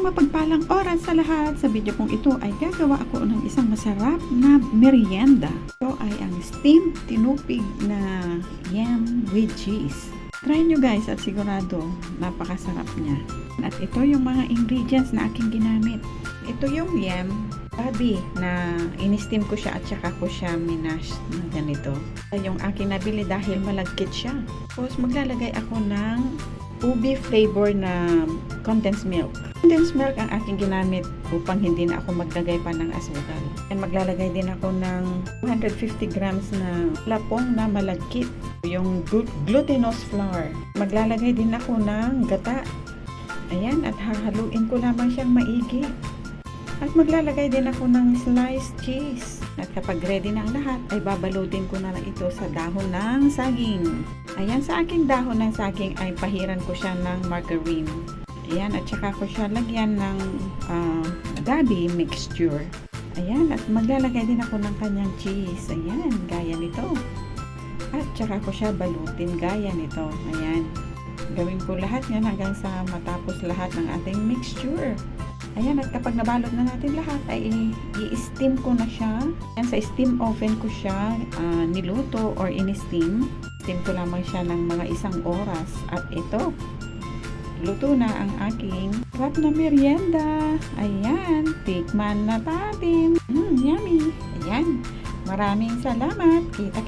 Isang mapagpalang oras sa lahat. Sa video kong ito ay gagawa ako ng isang masarap na merienda. Ito ay ang steamed tinupig na yam with cheese. Try nyo guys at sigurado napakasarap niya. At ito yung mga ingredients na aking ginamit. Ito yung yam, babi na in-steam ko siya at saka ko siya minash na ganito. Yung aking nabili dahil malagkit siya. Tapos maglalagay ako ng ubi flavor na condensed milk. Condensed milk ang aking ginamit upang hindi na ako maglagay pa ng asukal. And maglalagay din ako ng 250 grams na lapong na malagkit. Yung glutinous flour. Maglalagay din ako ng gata. Ayan, at hahaluin ko lamang siyang maigi. At maglalagay din ako ng sliced cheese. At kapag ready na ang lahat, ay babalutin ko na lang ito sa dahon ng saging. Ayan, sa aking dahon ng saging ay pahiran ko siya ng margarine. Ayan, at saka ko siya lagyan ng gabi mixture. Ayan, at maglalagay din ako ng kanyang cheese. Ayan, gaya nito. At saka ko siya balutin gaya nito. Ayan, gawin ko lahat yan hanggang sa matapos lahat ng ating mixture. Ayan, at kapag nabalot na natin lahat ay i-steam ko na siya. Ayan, sa steam oven ko siya niluto or in-steam. Steam ko lamang siya ng mga 1 oras. At ito, luto na ang aking sarap na merienda. Ayan, tikman na natin. Yummy. Ayan, maraming salamat. Kita-kita